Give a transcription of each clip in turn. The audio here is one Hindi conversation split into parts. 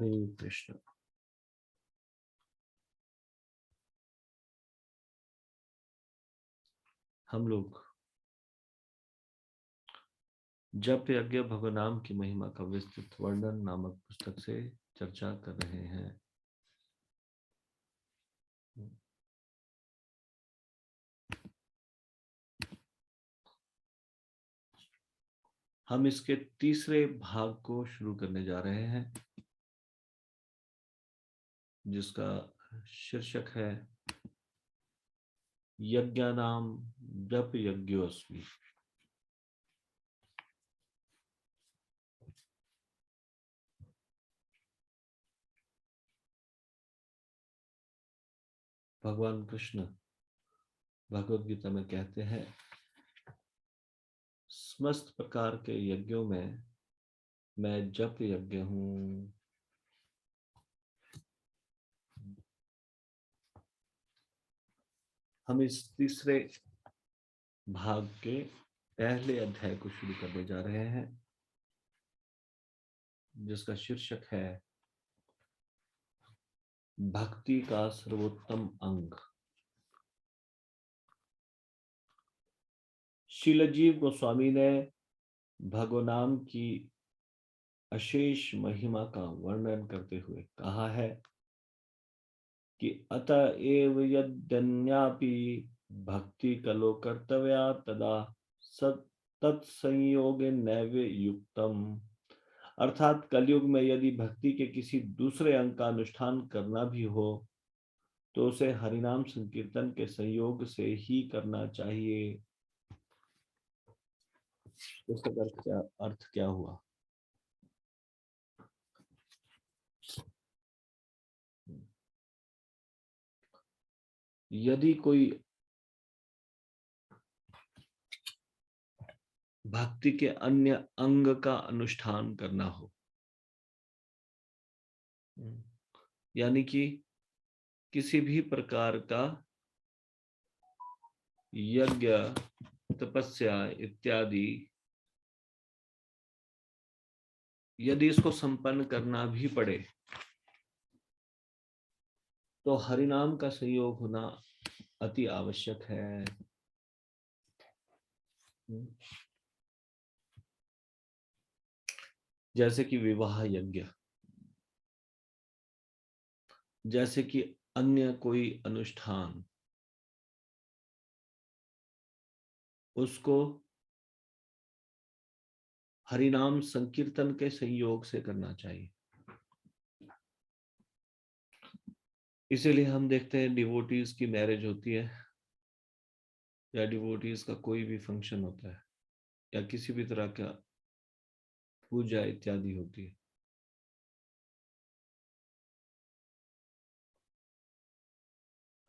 हरे कृष्ण। हम लोग जप यज्ञ भगवनाम की महिमा का विस्तृत वर्णन नामक पुस्तक से चर्चा कर रहे हैं। हम इसके तीसरे भाग को शुरू करने जा रहे हैं, जिसका शीर्षक है यज्ञानाम जप यज्ञोस्मि। भगवान कृष्ण भगवद गीता में कहते हैं, समस्त प्रकार के यज्ञों में मैं जप यज्ञ हूं। हम इस तीसरे भाग के पहले अध्याय को शुरू करने जा रहे हैं, जिसका शीर्षक है भक्ति का सर्वोत्तम अंग। शीलजीव गोस्वामी ने भगवनाम की अशेष महिमा का वर्णन करते हुए कहा है कि अतएव यद्यन्यापि भक्ति कलो कर्तव्या तदा तत्संयोगे नैव युक्तम। अर्थात कलयुग में यदि भक्ति के किसी दूसरे अंग का अनुष्ठान करना भी हो तो उसे हरिनाम संकीर्तन के संयोग से ही करना चाहिए। इसका अर्थ क्या हुआ? यदि कोई भक्ति के अन्य अंग का अनुष्ठान करना हो, यानी कि किसी भी प्रकार का यज्ञ तपस्या इत्यादि यदि इसको संपन्न करना भी पड़े तो हरिनाम का संयोग होना अति आवश्यक है। जैसे कि विवाह यज्ञ, जैसे कि अन्य कोई अनुष्ठान, उसको हरिनाम संकीर्तन के संयोग से करना चाहिए। इसीलिए हम देखते हैं डिवोटीज की मैरिज होती है या डिवोटीज का कोई भी फंक्शन होता है या किसी भी तरह का पूजा इत्यादि होती है,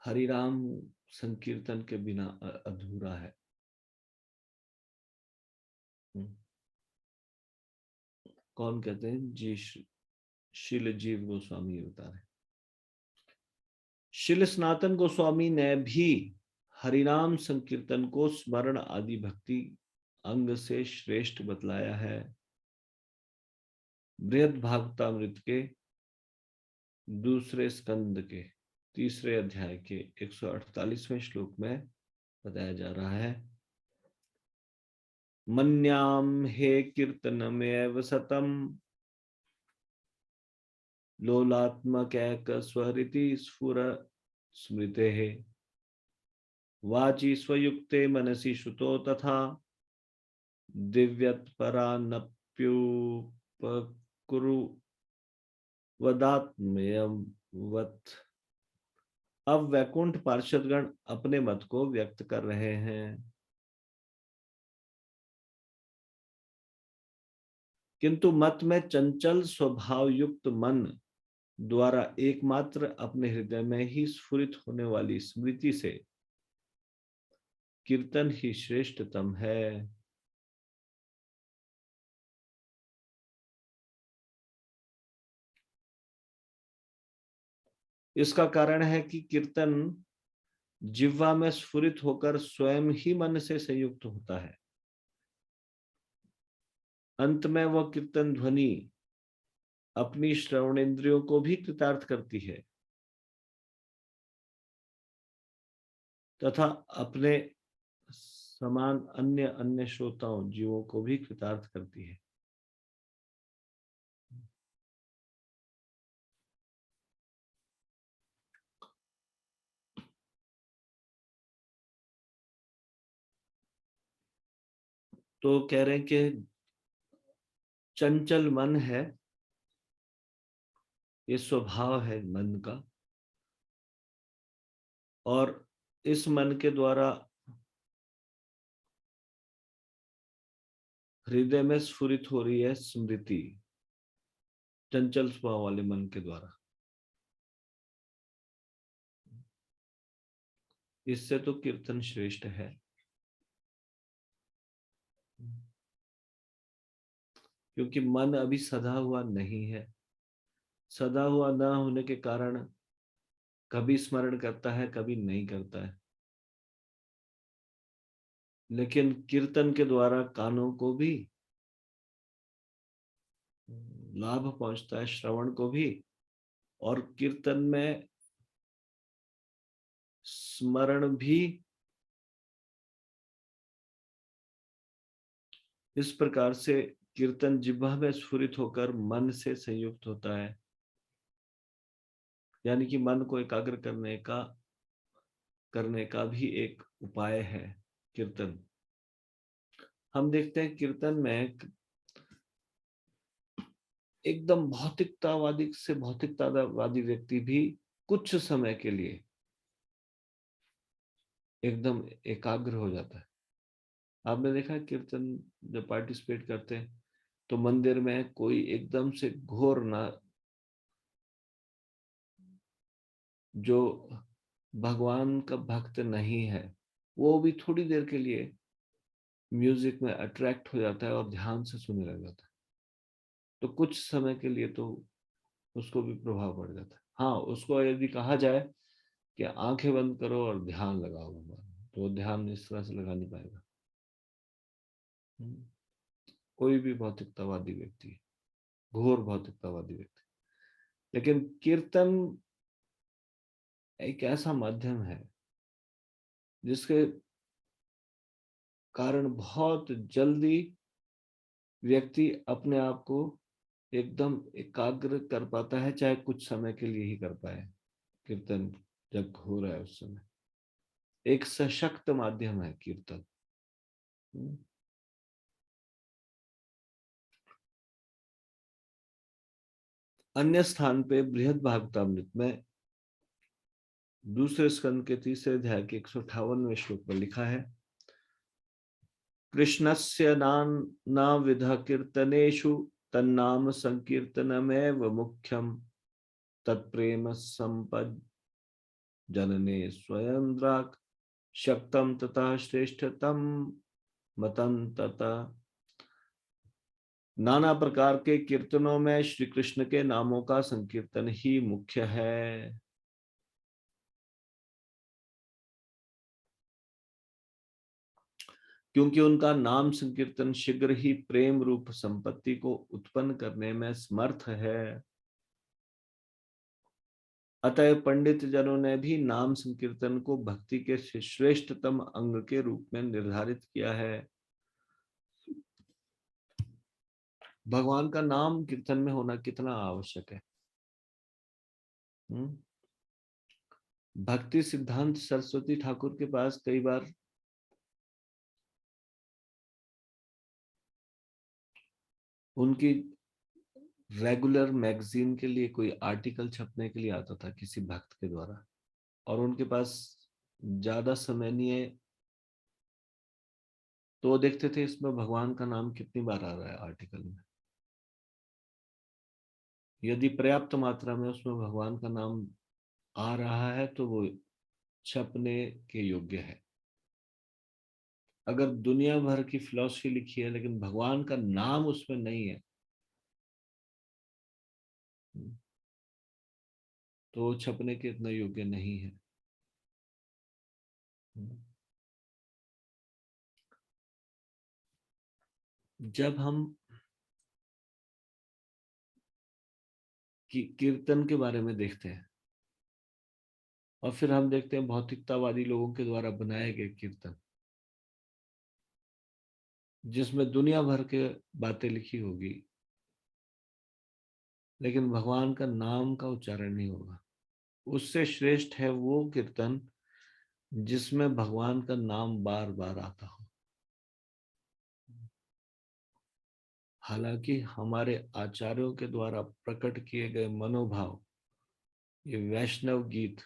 हरिनाम संकीर्तन के बिना अधूरा है। कौन कहते हैं? जी, शील जीव गोस्वामी बता रहे। शील सनातन गोस्वामी ने भी हरिनाम संकीर्तन को स्मरण आदि भक्ति अंग से श्रेष्ठ बतलाया है। बृहद भागवतामृत के दूसरे स्कंद के तीसरे अध्याय के 148वें श्लोक में बताया जा रहा है, मन्याम हे कीर्तनमेव सतम लोलात्मकैक स्वरिति स्फुर स्मृते है वाची स्वयुक्ते मनसि श्रुतो तथा दिव्यत्परानप्युपकुरु वदात्मयम् वत्। अब वैकुंठ पार्षदगण अपने मत को व्यक्त कर रहे हैं, किंतु मत में चंचल स्वभाव युक्त मन द्वारा एकमात्र अपने हृदय में ही स्फुरित होने वाली स्मृति से कीर्तन ही श्रेष्ठतम है। इसका कारण है कि कीर्तन जिह्वा में स्फुरित होकर स्वयं ही मन से संयुक्त होता है। अंत में वह कीर्तन ध्वनि अपनी श्रवणेंद्रियों को भी कृतार्थ करती है तथा अपने समान अन्य अन्य श्रोताओं जीवों को भी कृतार्थ करती है। तो कह रहे हैं कि चंचल मन है, ये स्वभाव है मन का, और इस मन के द्वारा हृदय में स्फुरित हो रही है स्मृति, चंचल स्वभाव वाले मन के द्वारा। इससे तो कीर्तन श्रेष्ठ है। क्योंकि मन अभी सधा हुआ नहीं है, सधा हुआ न होने के कारण कभी स्मरण करता है, कभी नहीं करता है। लेकिन कीर्तन के द्वारा कानों को भी लाभ पहुंचता है, श्रवण को भी, और कीर्तन में स्मरण भी इस प्रकार से कीर्तन जिह्वा में स्फुरित होकर मन से संयुक्त होता है। यानी कि मन को एकाग्र करने का भी एक उपाय है कीर्तन। हम देखते हैं कीर्तन में एकदम भौतिकतावादी से भौतिकतावादी व्यक्ति भी कुछ समय के लिए एकदम एकाग्र हो जाता है। आपने देखा है कीर्तन जब पार्टिसिपेट करते हैं तो मंदिर में कोई एकदम से घोर ना, जो भगवान का भक्त नहीं है, वो भी थोड़ी देर के लिए म्यूजिक में अट्रैक्ट हो जाता है और ध्यान से सुनने लग जाता है। तो कुछ समय के लिए तो उसको भी प्रभाव पड़ जाता है। हाँ, उसको यदि कहा जाए कि आंखें बंद करो और ध्यान लगाओ भगवान, तो वो ध्यान इस तरह से लगा नहीं पाएगा। कोई भी भौतिकतावादी व्यक्ति, घोर भौतिकतावादी व्यक्ति। लेकिन कीर्तन एक ऐसा माध्यम है जिसके कारण बहुत जल्दी व्यक्ति अपने आप को एकदम एकाग्र कर पाता है, चाहे कुछ समय के लिए ही कर पाए। कीर्तन जब हो रहा है उस समय एक सशक्त माध्यम है कीर्तन। अन्य स्थान पे बृहद भागवतामृत में दूसरे स्कंद के तीसरे अध्याय के 158वें श्लोक में लिखा है, कृष्णस्य नानाविध कीर्तनेषु तन्नाम संकीर्तनमेव मुख्यम तत्प्रेम संपद जनने स्वयं द्राक शक्तम तथा श्रेष्ठतम मतम तथा। नाना प्रकार के कीर्तनों में श्री कृष्ण के नामों का संकीर्तन ही मुख्य है। क्योंकि उनका नाम संकीर्तन शीघ्र ही प्रेम रूप संपत्ति को उत्पन्न करने में समर्थ है। अतः पंडित जनों ने भी नाम संकीर्तन को भक्ति के श्रेष्ठतम अंग के रूप में निर्धारित किया है। भगवान का नाम कीर्तन में होना कितना आवश्यक है। भक्ति सिद्धांत सरस्वती ठाकुर के पास कई बार उनकी रेगुलर मैगजीन के लिए कोई आर्टिकल छपने के लिए आता था किसी भक्त के द्वारा, और उनके पास ज्यादा समय नहीं है, तो वो देखते थे इसमें भगवान का नाम कितनी बार आ रहा है आर्टिकल में। यदि पर्याप्त मात्रा में उसमें भगवान का नाम आ रहा है तो वो छपने के योग्य है। अगर दुनिया भर की फिलॉसफी लिखी है लेकिन भगवान का नाम उसमें नहीं है, तो वो छपने के इतना योग्य नहीं है। जब हम कि कीर्तन के बारे में देखते हैं, और फिर हम देखते हैं भौतिकतावादी लोगों के द्वारा बनाए गए कीर्तन, जिसमें दुनिया भर के बातें लिखी होगी, लेकिन भगवान का नाम का उच्चारण नहीं होगा। उससे श्रेष्ठ है वो कीर्तन जिसमें भगवान का नाम बार बार आता हो। हालांकि हमारे आचार्यों के द्वारा प्रकट किए गए मनोभाव, ये वैष्णव गीत,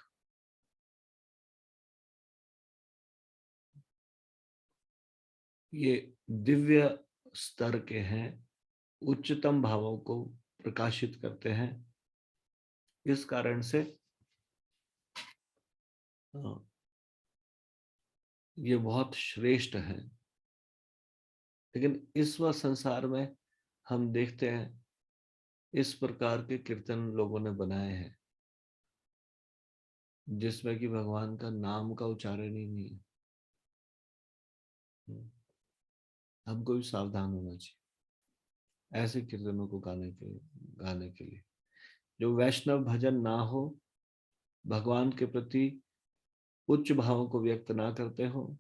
ये दिव्य स्तर के हैं, उच्चतम भावों को प्रकाशित करते हैं। इस कारण से ये बहुत श्रेष्ठ है। लेकिन इस वह संसार में हम देखते हैं इस प्रकार के कीर्तन लोगों ने बनाए हैं जिसमें कि भगवान का नाम का उच्चारण ही नहीं है। हमको भी सावधान होना चाहिए ऐसे कीर्तनों को गाने के लिए जो वैष्णव भजन ना हो, भगवान के प्रति उच्च भावों को व्यक्त ना करते हो,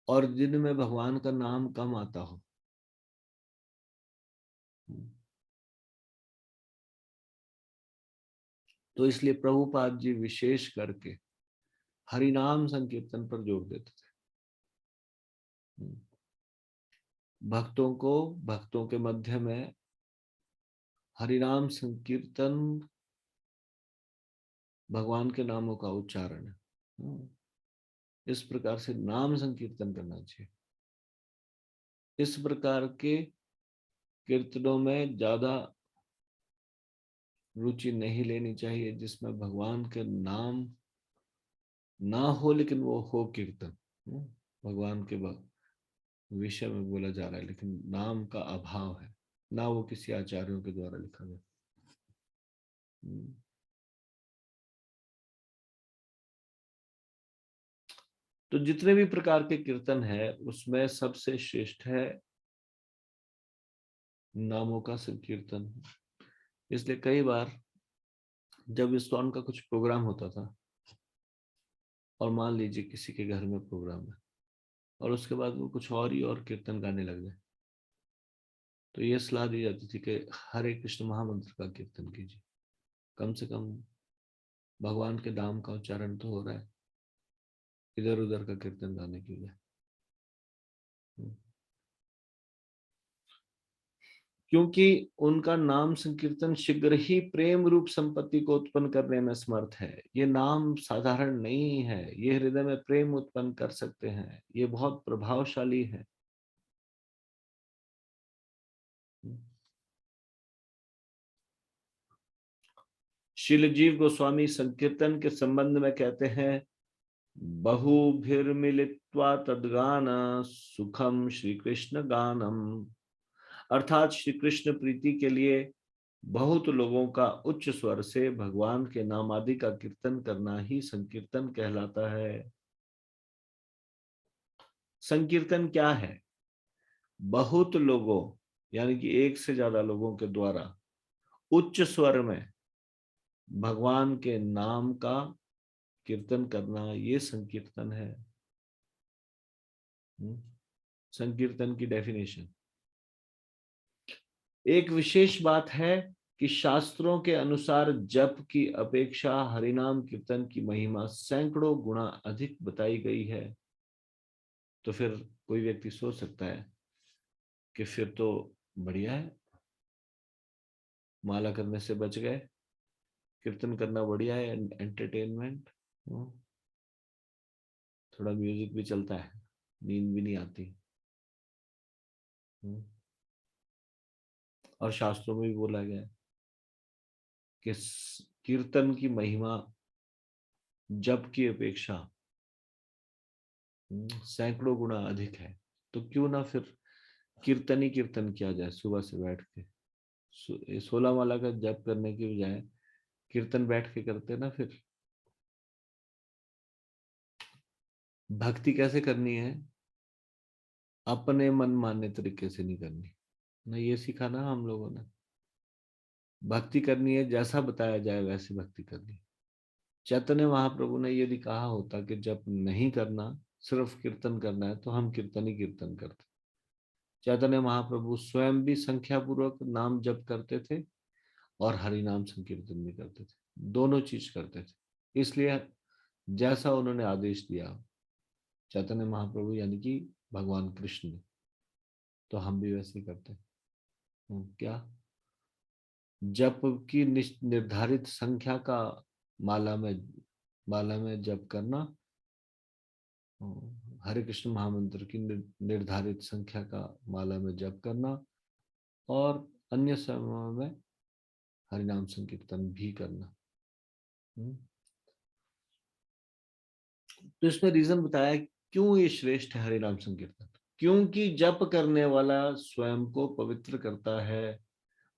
और जिनमें भगवान का नाम कम आता हो। तो इसलिए प्रभुपाद जी विशेष करके हरिनाम संकीर्तन पर जोर देते थे। भक्तों के मध्य में हरिनाम संकीर्तन, भगवान के नामों का उच्चारण, इस प्रकार से नाम संकीर्तन करना चाहिए। इस प्रकार के कीर्तनों में ज्यादा रुचि नहीं लेनी चाहिए जिसमें भगवान के नाम ना हो लेकिन वो हो कीर्तन। भगवान के विषय में बोला जा रहा है लेकिन नाम का अभाव है, ना वो किसी आचार्यों के द्वारा लिखा गया। तो जितने भी प्रकार के कीर्तन है उसमें सबसे श्रेष्ठ है नामों का संकीर्तन। इसलिए कई बार जब इस्कॉन का कुछ प्रोग्राम होता था, और मान लीजिए किसी के घर में प्रोग्राम है और उसके बाद वो कुछ और ही और कीर्तन गाने लग जाए, तो ये सलाह दी जाती थी कि हरे कृष्ण महामंत्र का कीर्तन कीजिए, कम से कम भगवान के नाम का उच्चारण तो हो रहा है, इधर उधर का कीर्तन गाने की बजाय। क्योंकि उनका नाम संकीर्तन शीघ्र ही प्रेम रूप संपत्ति को उत्पन्न करने में समर्थ है। ये नाम साधारण नहीं है, ये हृदय में प्रेम उत्पन्न कर सकते हैं, ये बहुत प्रभावशाली है। श्रील जीव गोस्वामी संकीर्तन के संबंध में कहते हैं, बहुभिर्मिलित्वा तद्गान सुखम श्री कृष्ण गानम। अर्थात श्री कृष्ण प्रीति के लिए बहुत लोगों का उच्च स्वर से भगवान के नाम आदि का कीर्तन करना ही संकीर्तन कहलाता है। संकीर्तन क्या है? बहुत लोगों यानी कि एक से ज्यादा लोगों के द्वारा उच्च स्वर में भगवान के नाम का कीर्तन करना, ये संकीर्तन है। संकीर्तन की डेफिनेशन, एक विशेष बात है कि शास्त्रों के अनुसार जप की अपेक्षा हरिनाम कीर्तन की महिमा सैकड़ों गुना अधिक बताई गई है। तो फिर कोई व्यक्ति सोच सकता है कि फिर तो बढ़िया है, माला करने से बच गए, कीर्तन करना बढ़िया है, एंटरटेनमेंट, थोड़ा म्यूजिक भी चलता है, नींद भी नहीं आती। और शास्त्रों में भी बोला गया है कि कीर्तन की महिमा जप की अपेक्षा सैकड़ों गुना अधिक है। तो क्यों ना फिर कीर्तन ही कीर्तन किया जाए, सुबह से बैठ के 16 माला का जप करने की बजाय कीर्तन बैठ के करते ना। फिर भक्ति कैसे करनी है? अपने मन माने तरीके से नहीं करनी, ना ये सिखाना हम लोगों ने। भक्ति करनी है, जैसा बताया जाए वैसी भक्ति करनी है। चैतन्य महाप्रभु ने यदि कहा होता कि जप नहीं करना, सिर्फ कीर्तन करना है, तो हम कीर्तन ही कीर्तन करते। चैतन्य महाप्रभु स्वयं भी संख्या पूर्वक नाम जप करते थे और हरि नाम संकीर्तन भी करते थे, दोनों चीज करते थे। इसलिए जैसा उन्होंने आदेश दिया चैतन्य महाप्रभु यानी कि भगवान कृष्ण ने, तो हम भी वैसे ही करते हैं। क्या जप की निर्धारित संख्या का माला में जप करना, हरे कृष्ण महामंत्र की निर्धारित संख्या का माला में जप करना, और अन्य समय में हरिनाम संकीर्तन भी करना। तो इसमें रीजन बताया क्यों ये श्रेष्ठ है हरिनाम संकीर्तन। क्योंकि जप करने वाला स्वयं को पवित्र करता है,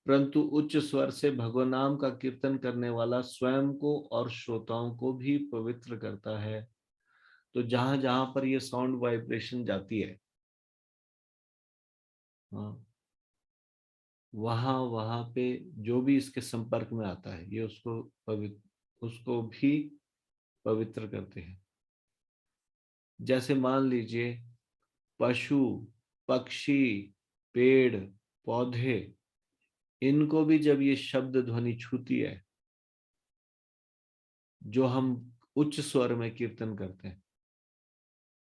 परंतु उच्च स्वर से भगवान नाम का कीर्तन करने वाला स्वयं को और श्रोताओं को भी पवित्र करता है। तो जहां जहां पर ये साउंड वाइब्रेशन जाती है, हाँ, वहां वहां पे जो भी इसके संपर्क में आता है ये उसको भी पवित्र करते हैं। जैसे मान लीजिए पशु, पक्षी, पेड़, पौधे, इनको भी जब ये शब्द ध्वनि छूती है, जो हम उच्च स्वर में कीर्तन करते हैं,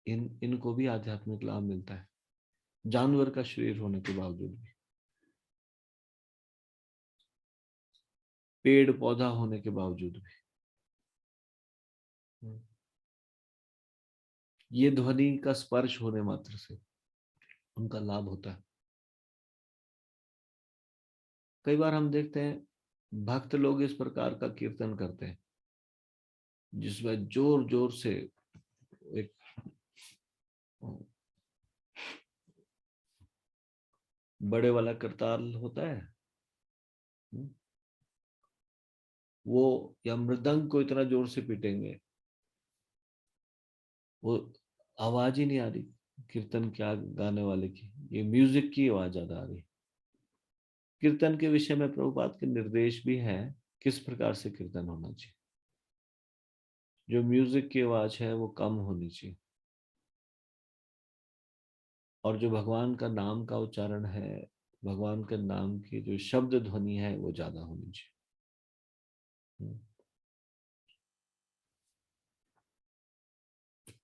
इनको भी आध्यात्मिक लाभ मिलता है, जानवर का शरीर होने के बावजूद भी, पेड़ पौधा होने के बावजूद भी ये ध्वनि का स्पर्श होने मात्र से उनका लाभ होता है। कई बार हम देखते हैं भक्त लोग इस प्रकार का कीर्तन करते हैं जिसमें जोर जोर से एक बड़े वाला करताल होता है, वो या मृदंग को इतना जोर से पीटेंगे, वो आवाज ही नहीं आ रही कीर्तन क्या गाने वाले की, ये म्यूजिक की आवाज ज्यादा आ रही। कीर्तन के विषय में प्रभुपाद के निर्देश भी है किस प्रकार से कीर्तन होना चाहिए। जो म्यूजिक की आवाज है वो कम होनी चाहिए, और जो भगवान का नाम का उच्चारण है, भगवान के नाम की जो शब्द ध्वनि है वो ज्यादा होनी चाहिए।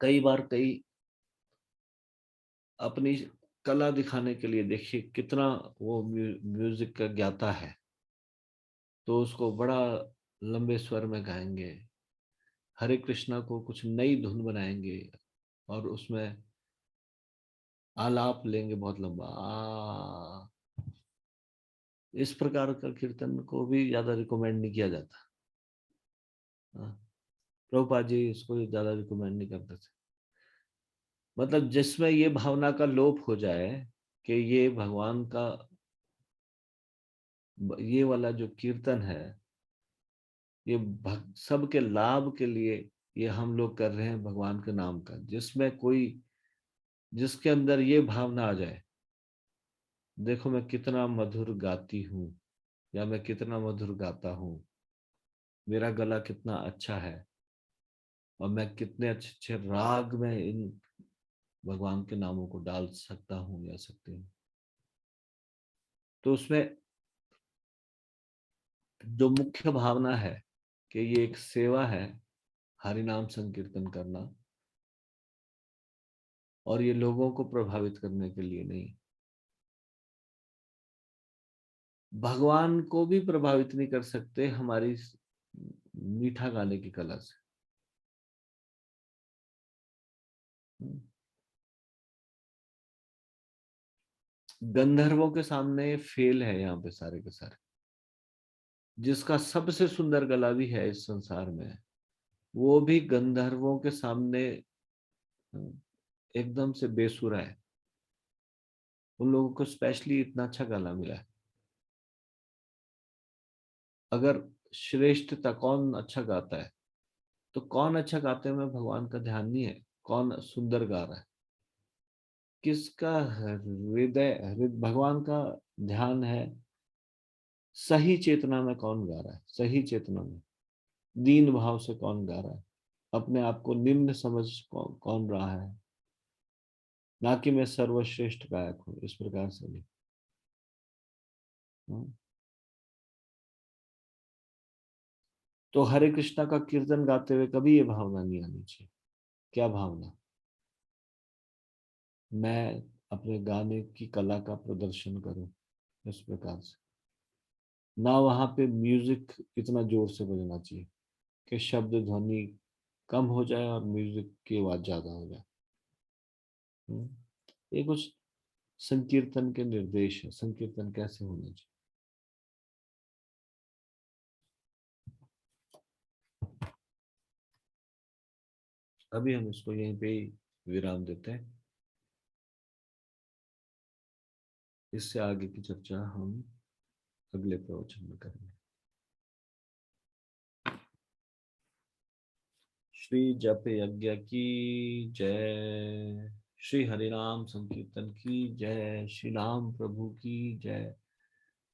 कई बार कई अपनी कला दिखाने के लिए देखिए कितना वो म्यूजिक का ज्ञाता है, तो उसको बड़ा लंबे स्वर में गाएंगे, हरे कृष्णा को कुछ नई धुन बनाएंगे और उसमें आलाप लेंगे बहुत लंबा इस प्रकार का कीर्तन को भी ज्यादा रिकमेंड नहीं किया जाता। हाँ, प्रभुपाद जी इसको ज्यादा रिकमेंड नहीं करते थे। मतलब जिसमें ये भावना का लोप हो जाए कि ये भगवान का ये वाला जो कीर्तन है ये सबके लाभ के लिए ये हम लोग कर रहे हैं भगवान के नाम का, जिसमें कोई जिसके अंदर ये भावना आ जाए, देखो मैं कितना मधुर गाती हूँ या मैं कितना मधुर गाता हूँ, मेरा गला कितना अच्छा है और मैं कितने अच्छे अच्छे राग में इन भगवान के नामों को डाल सकता हूँ या सकती हूँ। तो उसमें जो मुख्य भावना है कि ये एक सेवा है, हरि नाम संकीर्तन करना, और ये लोगों को प्रभावित करने के लिए नहीं, भगवान को भी प्रभावित नहीं कर सकते हमारी मीठा गाने की कला से। गंधर्वों के सामने फेल है यहाँ पे सारे के सारे। जिसका सबसे सुंदर गला भी है इस संसार में, वो भी गंधर्वों के सामने एकदम से बेसुरा है। उन लोगों को स्पेशली इतना अच्छा गला मिला है। अगर श्रेष्ठता कौन अच्छा गाता है, तो कौन अच्छा गाते में भगवान का ध्यान नहीं है, कौन सुंदर गा रहा है, किसका हृदय भगवान का ध्यान है सही चेतना में कौन गा रहा है, सही चेतना में दीन भाव से कौन गा रहा है, अपने आप को निम्न समझ कौन रहा है, ना कि मैं सर्वश्रेष्ठ गायक हूं, इस प्रकार से नहीं। हम्म। तो हरे कृष्णा का कीर्तन गाते हुए कभी ये भावना नहीं आनी चाहिए। क्या भावना? मैं अपने गाने की कला का प्रदर्शन करूं, इस प्रकार से। ना वहां पे म्यूजिक इतना जोर से बजना चाहिए कि शब्द ध्वनि कम हो जाए और म्यूजिक की आवाज ज्यादा हो जाए। हम्म। ये कुछ संकीर्तन के निर्देश है, संकीर्तन कैसे होना चाहिए। अभी हम इसको यहीं पे ही विराम देते हैं। इससे आगे की चर्चा हम अगले प्रवचन में करेंगे। श्री जप यज्ञ की जय, श्री हरिनाम संकीर्तन की जय, श्री राम प्रभु की जय,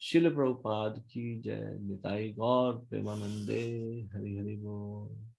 शिल प्रभुपाद की जय, निताई गौर प्रेमानंदे। हरि हरि बोल।